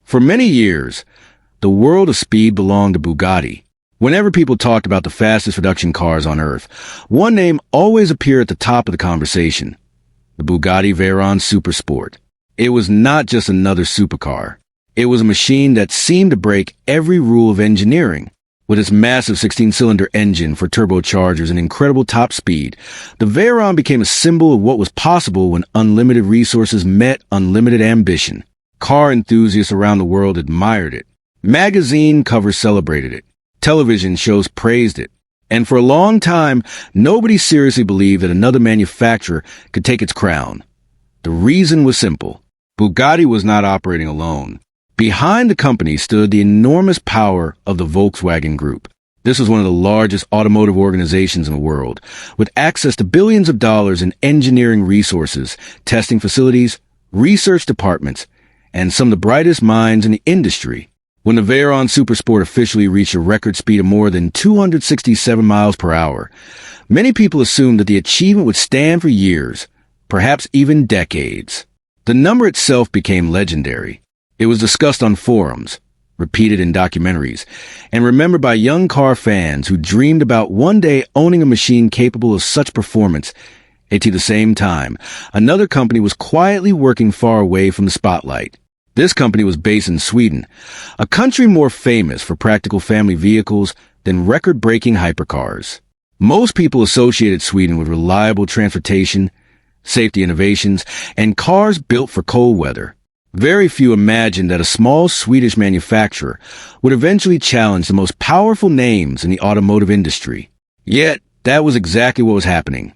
For many years, the world of speed belonged to Bugatti. Whenever people talked about the fastest production cars on Earth, one name always appeared at the top of the conversation: the Bugatti Veyron Supersport. It was not just another supercar. It was a machine that seemed to break every rule of engineering. With its massive 16-cylinder engine for turbochargers and incredible top speed, the Veyron became a symbol of what was possible when unlimited resources met unlimited ambition. Car enthusiasts around the world admired it. Magazine covers celebrated it. Television shows praised it. And for a long time, nobody seriously believed that another manufacturer could take its crown. The reason was simple. Bugatti was not operating alone. Behind the company stood the enormous power of the Volkswagen Group. This was one of the largest automotive organizations in the world, with access to billions of dollars in engineering resources, testing facilities, research departments, and some of the brightest minds in the industry. When the Veyron Supersport officially reached a record speed of more than 267 miles per hour, many people assumed that the achievement would stand for years, perhaps even decades. The number itself became legendary. It was discussed on forums, repeated in documentaries, and remembered by young car fans who dreamed about one day owning a machine capable of such performance. At the same time, another company was quietly working far away from the spotlight. This company was based in Sweden, a country more famous for practical family vehicles than record-breaking hypercars. Most people associated Sweden with reliable transportation, safety innovations, and cars built for cold weather. Very few imagined that a small Swedish manufacturer would eventually challenge the most powerful names in the automotive industry. Yet, that was exactly what was happening.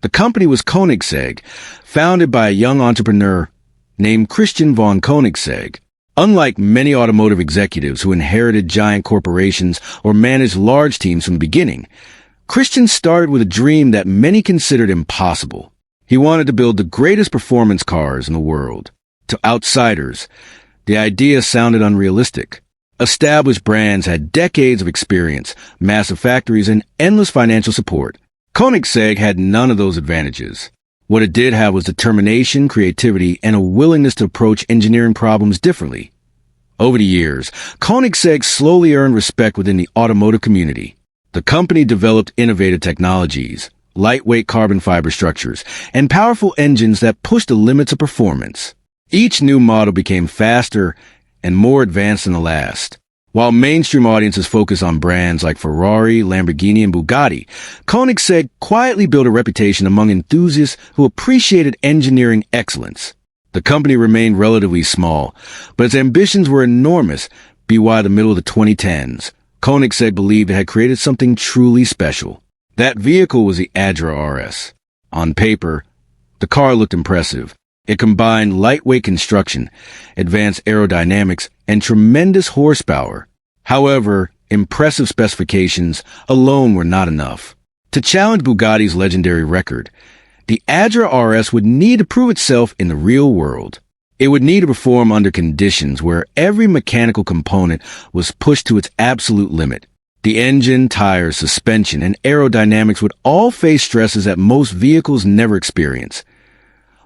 The company was Koenigsegg, founded by a young entrepreneur named Christian von Koenigsegg. Unlike many automotive executives who inherited giant corporations or managed large teams from the beginning, Christian started with a dream that many considered impossible. He wanted to build the greatest performance cars in the world. To outsiders, the idea sounded unrealistic. Established brands had decades of experience, massive factories, and endless financial support. Koenigsegg had none of those advantages. What it did have was determination, creativity, and a willingness to approach engineering problems differently. Over the years, Koenigsegg slowly earned respect within the automotive community. The company developed innovative technologies, lightweight carbon fiber structures, and powerful engines that pushed the limits of performance. Each new model became faster and more advanced than the last. While mainstream audiences focus on brands like Ferrari, Lamborghini, and Bugatti, Koenigsegg quietly built a reputation among enthusiasts who appreciated engineering excellence. The company remained relatively small, but its ambitions were enormous. By the middle of the 2010s, Koenigsegg believed it had created something truly special. That vehicle was the Adra RS. On paper, the car looked impressive. It combined lightweight construction, advanced aerodynamics, and tremendous horsepower. However, impressive specifications alone were not enough. To challenge Bugatti's legendary record, the Adra RS would need to prove itself in the real world. It would need to perform under conditions where every mechanical component was pushed to its absolute limit. The engine, tires, suspension, and aerodynamics would all face stresses that most vehicles never experience.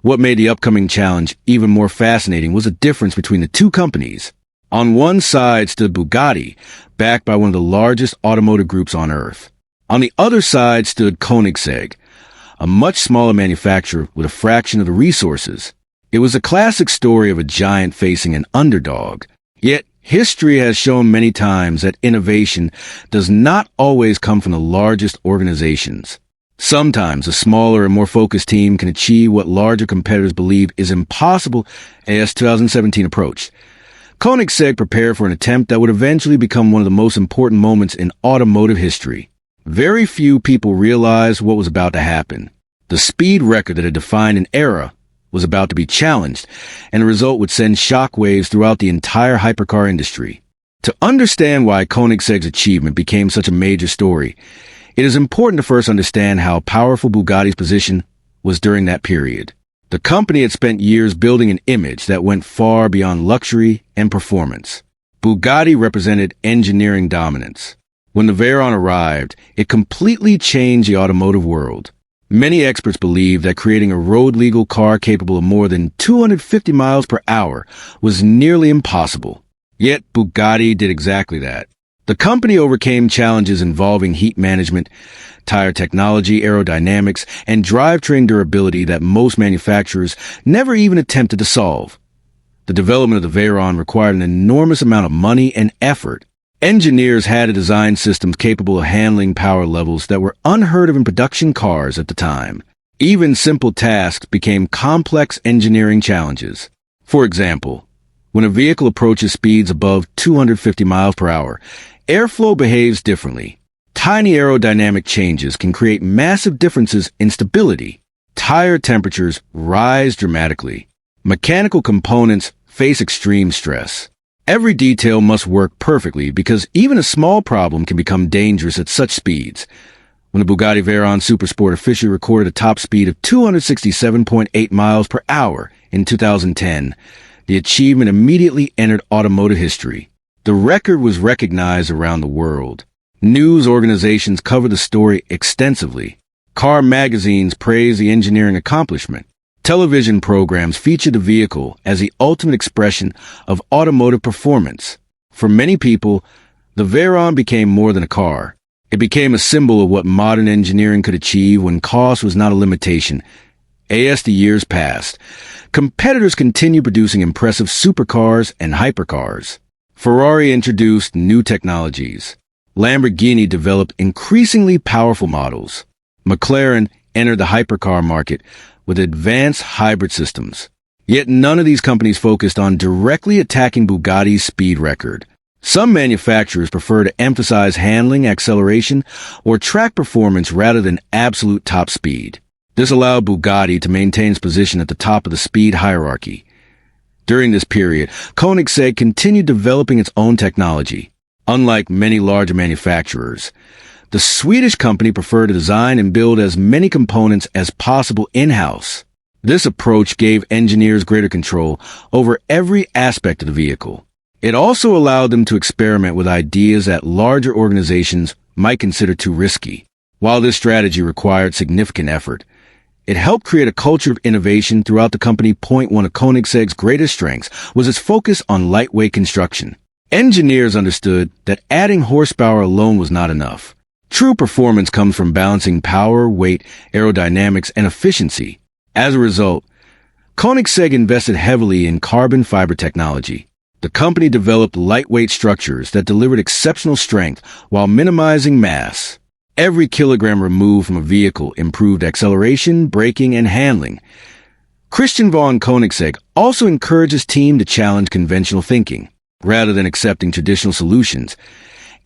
What made the upcoming challenge even more fascinating was the difference between the two companies. On one side stood Bugatti, backed by one of the largest automotive groups on Earth. On the other side stood Koenigsegg, a much smaller manufacturer with a fraction of the resources. It was a classic story of a giant facing an underdog. Yet, history has shown many times that innovation does not always come from the largest organizations. Sometimes a smaller and more focused team can achieve what larger competitors believe is impossible as 2017 approached. Koenigsegg prepared for an attempt that would eventually become one of the most important moments in automotive history. Very few people realized what was about to happen. The speed record that had defined an era was about to be challenged, and the result would send shockwaves throughout the entire hypercar industry. To understand why Koenigsegg's achievement became such a major story, it is important to first understand how powerful Bugatti's position was during that period. The company had spent years building an image that went far beyond luxury and performance. Bugatti represented engineering dominance. When the Veyron arrived, it completely changed the automotive world. Many experts believe that creating a road-legal car capable of more than 250 miles per hour was nearly impossible. Yet Bugatti did exactly that. The company overcame challenges involving heat management, tire technology, aerodynamics, and drivetrain durability that most manufacturers never even attempted to solve. The development of the Veyron required an enormous amount of money and effort. Engineers had to design systems capable of handling power levels that were unheard of in production cars at the time. Even simple tasks became complex engineering challenges. For example, when a vehicle approaches speeds above 250 miles per hour, airflow behaves differently. Tiny aerodynamic changes can create massive differences in stability. Tire temperatures rise dramatically. Mechanical components face extreme stress. Every detail must work perfectly because even a small problem can become dangerous at such speeds. When the Bugatti Veyron Supersport officially recorded a top speed of 267.8 miles per hour in 2010, the achievement immediately entered automotive history. The record was recognized around the world. News organizations covered the story extensively. Car magazines praised the engineering accomplishment. Television programs featured the vehicle as the ultimate expression of automotive performance. For many people, the Veyron became more than a car. It became a symbol of what modern engineering could achieve when cost was not a limitation. As the years passed, competitors continued producing impressive supercars and hypercars. Ferrari introduced new technologies. Lamborghini developed increasingly powerful models. McLaren entered the hypercar market with advanced hybrid systems. Yet none of these companies focused on directly attacking Bugatti's speed record. Some manufacturers prefer to emphasize handling, acceleration, or track performance rather than absolute top speed. This allowed Bugatti to maintain its position at the top of the speed hierarchy. During this period, Koenigsegg continued developing its own technology. Unlike many larger manufacturers, the Swedish company preferred to design and build as many components as possible in-house. This approach gave engineers greater control over every aspect of the vehicle. It also allowed them to experiment with ideas that larger organizations might consider too risky. While this strategy required significant effort, it helped create a culture of innovation throughout the company. One of Koenigsegg's greatest strengths was its focus on lightweight construction. Engineers understood that adding horsepower alone was not enough. True performance comes from balancing power, weight, aerodynamics, and efficiency. As a result, Koenigsegg invested heavily in carbon fiber technology. The company developed lightweight structures that delivered exceptional strength while minimizing mass. Every kilogram removed from a vehicle improved acceleration, braking, and handling. Christian von Koenigsegg also encouraged his team to challenge conventional thinking. Rather than accepting traditional solutions,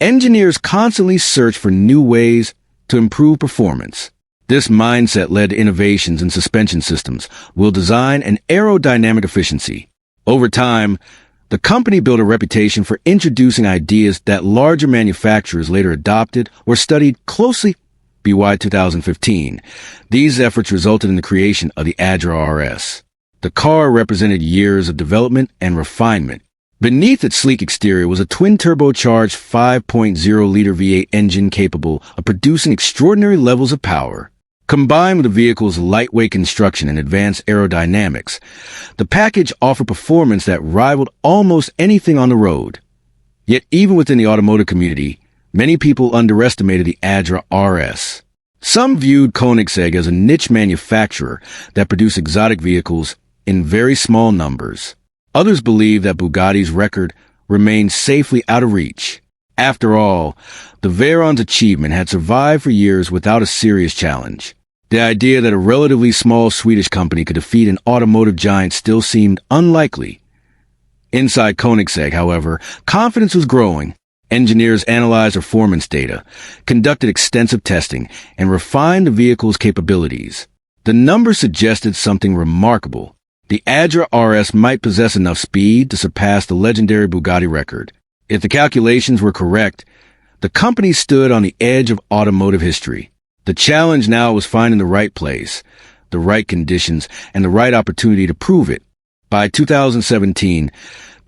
engineers constantly search for new ways to improve performance. This mindset led to innovations in suspension systems, wheel design, and aerodynamic efficiency. Over time, the company built a reputation for introducing ideas that larger manufacturers later adopted or studied closely. By 2015, these efforts resulted in the creation of the Adra RS. The car represented years of development and refinement. Beneath its sleek exterior was a twin-turbocharged 5.0-liter V8 engine capable of producing extraordinary levels of power. Combined with the vehicle's lightweight construction and advanced aerodynamics, the package offered performance that rivaled almost anything on the road. Yet even within the automotive community, many people underestimated the Adra RS. Some viewed Koenigsegg as a niche manufacturer that produced exotic vehicles in very small numbers. Others believe that Bugatti's record remained safely out of reach. After all, the Veyron's achievement had survived for years without a serious challenge. The idea that a relatively small Swedish company could defeat an automotive giant still seemed unlikely. Inside Koenigsegg, however, confidence was growing. Engineers analyzed performance data, conducted extensive testing, and refined the vehicle's capabilities. The numbers suggested something remarkable. The Adra RS might possess enough speed to surpass the legendary Bugatti record. If the calculations were correct, the company stood on the edge of automotive history. The challenge now was finding the right place, the right conditions, and the right opportunity to prove it. By 2017,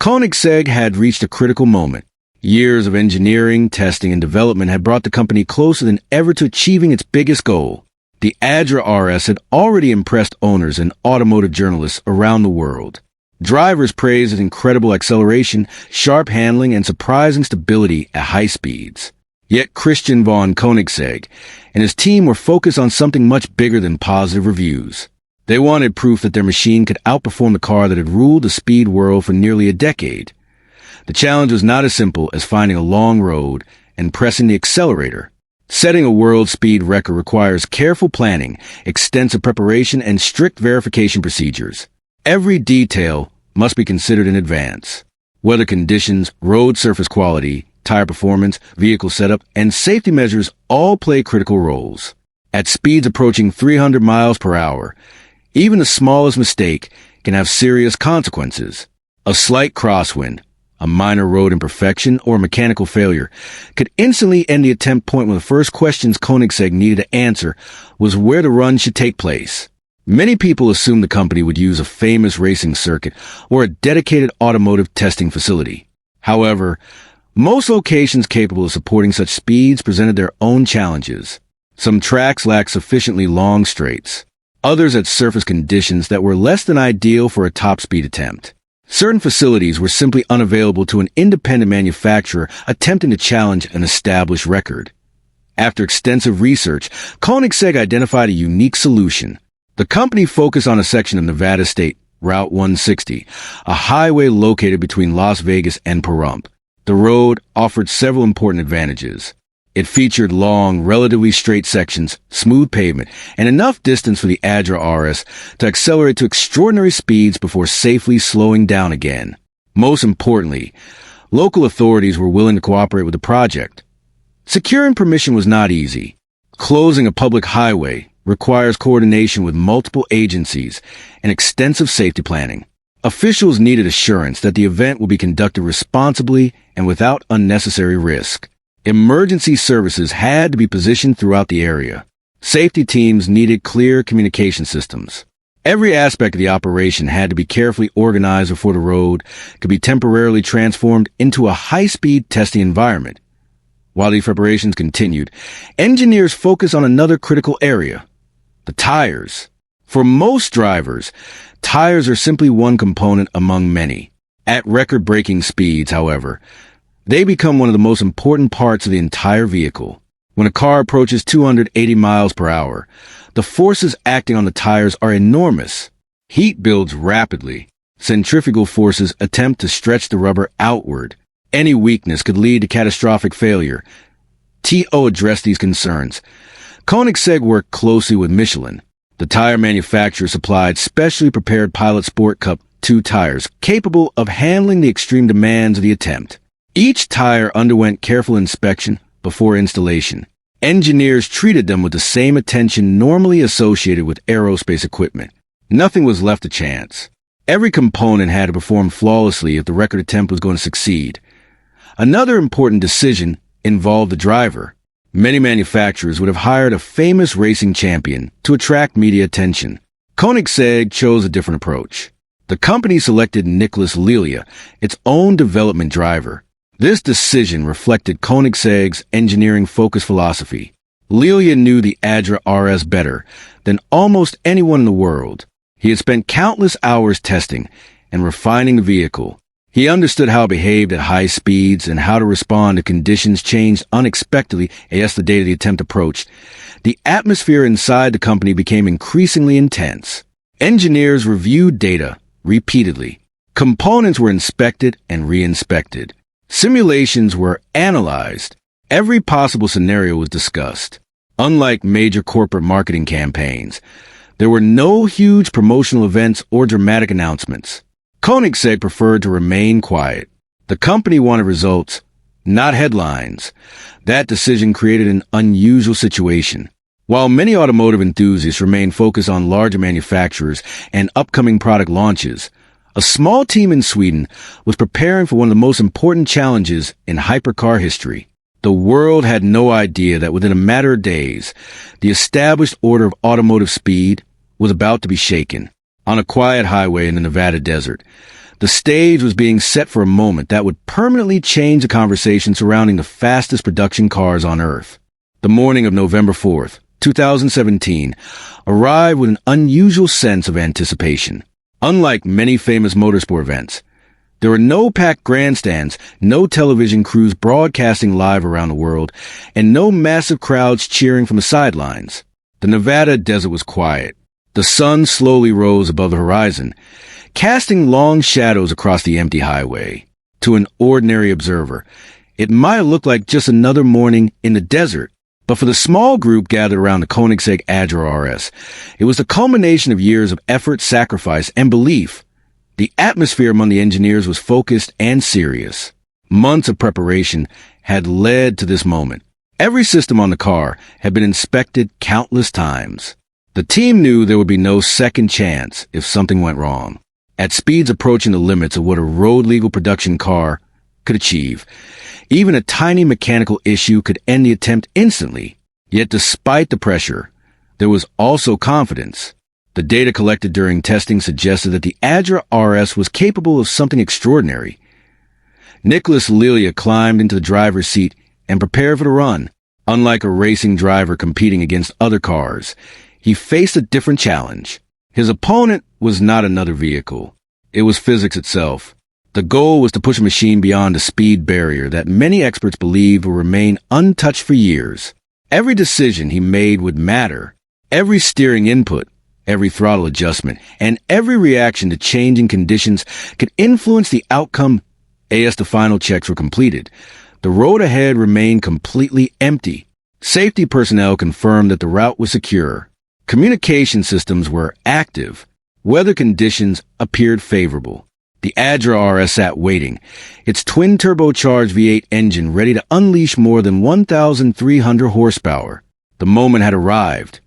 Koenigsegg had reached a critical moment. Years of engineering, testing, and development had brought the company closer than ever to achieving its biggest goal. The Adra RS had already impressed owners and automotive journalists around the world. Drivers praised its incredible acceleration, sharp handling, and surprising stability at high speeds. Yet Christian von Koenigsegg and his team were focused on something much bigger than positive reviews. They wanted proof that their machine could outperform the car that had ruled the speed world for nearly a decade. The challenge was not as simple as finding a long road and pressing the accelerator. Setting a world speed record requires careful planning, extensive preparation, and strict verification procedures. Every detail must be considered in advance. Weather conditions, road surface quality, tire performance, vehicle setup, and safety measures all play critical roles. At speeds approaching 300 miles per hour, even the smallest mistake can have serious consequences. A slight crosswind, a minor road imperfection, or mechanical failure could instantly end the attempt. One of the first questions Koenigsegg needed to answer was where the run should take place. Many people assumed the company would use a famous racing circuit or a dedicated automotive testing facility. However, most locations capable of supporting such speeds presented their own challenges. Some tracks lacked sufficiently long straights. Others had surface conditions that were less than ideal for a top speed attempt. Certain facilities were simply unavailable to an independent manufacturer attempting to challenge an established record. After extensive research, Koenigsegg identified a unique solution. The company focused on a section of Nevada State, Route 160, a highway located between Las Vegas and Pahrump. The road offered several important advantages. It featured long, relatively straight sections, smooth pavement, and enough distance for the Adra RS to accelerate to extraordinary speeds before safely slowing down again. Most importantly, local authorities were willing to cooperate with the project. Securing permission was not easy. Closing a public highway requires coordination with multiple agencies and extensive safety planning. Officials needed assurance that the event would be conducted responsibly and without unnecessary risk. Emergency services had to be positioned throughout the area. Safety teams needed clear communication systems. Every aspect of the operation had to be carefully organized before the road could be temporarily transformed into a high-speed testing environment. While these preparations continued, engineers focused on another critical area: the tires. For most drivers, tires are simply one component among many. At record-breaking speeds, however, they become one of the most important parts of the entire vehicle. When a car approaches 280 miles per hour, the forces acting on the tires are enormous. Heat builds rapidly. Centrifugal forces attempt to stretch the rubber outward. Any weakness could lead to catastrophic failure. TO addressed these concerns. Koenigsegg worked closely with Michelin. The tire manufacturer supplied specially prepared Pilot Sport Cup 2 tires capable of handling the extreme demands of the attempt. Each tire underwent careful inspection before installation. Engineers treated them with the same attention normally associated with aerospace equipment. Nothing was left to chance. Every component had to perform flawlessly if the record attempt was going to succeed. Another important decision involved the driver. Many manufacturers would have hired a famous racing champion to attract media attention. Koenigsegg chose a different approach. The company selected Nicholas Lelia, its own development driver. This decision reflected Koenigsegg's engineering-focused philosophy. Lelia knew the Adra RS better than almost anyone in the world. He had spent countless hours testing and refining the vehicle. He understood how it behaved at high speeds and how to respond to conditions changed unexpectedly as the date of the attempt approached. The atmosphere inside the company became increasingly intense. Engineers reviewed data repeatedly. Components were inspected and re-inspected. Simulations were analyzed. Every possible scenario was discussed. Unlike major corporate marketing campaigns, there were no huge promotional events or dramatic announcements. Koenigsegg preferred to remain quiet. The company wanted results, not headlines. That decision created an unusual situation. While many automotive enthusiasts remained focused on larger manufacturers and upcoming product launches, a small team in Sweden was preparing for one of the most important challenges in hypercar history. The world had no idea that within a matter of days, the established order of automotive speed was about to be shaken. On a quiet highway in the Nevada desert, the stage was being set for a moment that would permanently change the conversation surrounding the fastest production cars on Earth. The morning of November 4th, 2017, arrived with an unusual sense of anticipation. Unlike many famous motorsport events, there were no packed grandstands, no television crews broadcasting live around the world, and no massive crowds cheering from the sidelines. The Nevada desert was quiet. The sun slowly rose above the horizon, casting long shadows across the empty highway. To an ordinary observer, it might have looked like just another morning in the desert, but for the small group gathered around the Koenigsegg Adra RS, it was the culmination of years of effort, sacrifice, and belief. The atmosphere among the engineers was focused and serious. Months of preparation had led to this moment. Every system on the car had been inspected countless times. The team knew there would be no second chance if something went wrong. At speeds approaching the limits of what a road-legal production car could achieve, even a tiny mechanical issue could end the attempt instantly. Yet despite the pressure, there was also confidence. The data collected during testing suggested that the Adra RS was capable of something extraordinary. Nicholas Lilia climbed into the driver's seat and prepared for the run. Unlike a racing driver competing against other cars, he faced a different challenge. His opponent was not another vehicle. It was physics itself. The goal was to push a machine beyond a speed barrier that many experts believed would remain untouched for years. Every decision he made would matter. Every steering input, every throttle adjustment, and every reaction to changing conditions could influence the outcome. As the final checks were completed, the road ahead remained completely empty. Safety personnel confirmed that the route was secure. Communication systems were active. Weather conditions appeared favorable. The Adra RS sat waiting, its twin-turbocharged V8 engine ready to unleash more than 1,300 horsepower. The moment had arrived.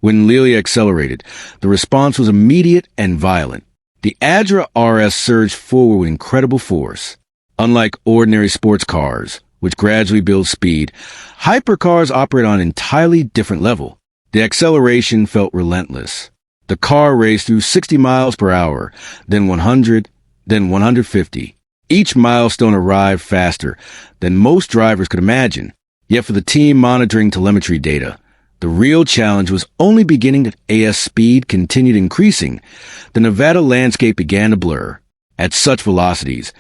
When Lilia accelerated, the response was immediate and violent. The Adra RS surged forward with incredible force. Unlike ordinary sports cars, which gradually build speed, hypercars operate on an entirely different level. The acceleration felt relentless. The car raced through 60 miles per hour, then 100, then 150. Each milestone arrived faster than most drivers could imagine. Yet for the team monitoring telemetry data, the real challenge was only beginning. As speed continued increasing, the Nevada landscape began to blur. At such velocities,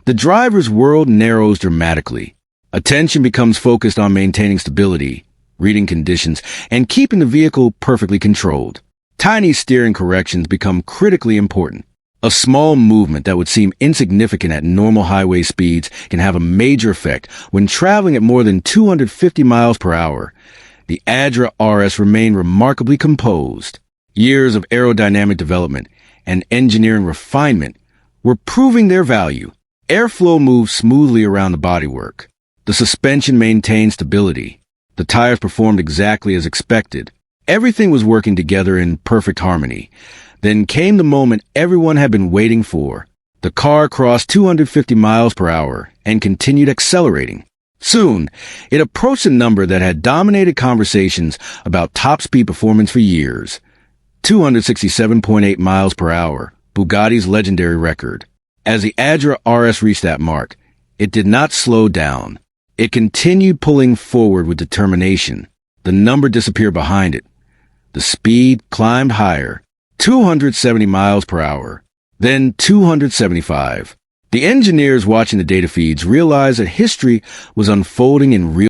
the driver's world narrows dramatically. Attention becomes focused on maintaining stability, reading conditions, and keeping the vehicle perfectly controlled. Tiny steering corrections become critically important. A small movement that would seem insignificant at normal highway speeds can have a major effect when traveling at more than 250 miles per hour. The Adra RS remained remarkably composed. Years of aerodynamic development and engineering refinement were proving their value. Airflow moved smoothly around the bodywork. The suspension maintained stability. The tires performed exactly as expected. Everything was working together in perfect harmony. Then came the moment everyone had been waiting for. The car crossed 250 miles per hour and continued accelerating. Soon, it approached a number that had dominated conversations about top speed performance for years. 267.8 miles per hour, Bugatti's legendary record. As the Adra RS reached that mark, it did not slow down. It continued pulling forward with determination. The number disappeared behind it. The speed climbed higher. 270 miles per hour, then 275. The engineers watching the data feeds realized that history was unfolding in real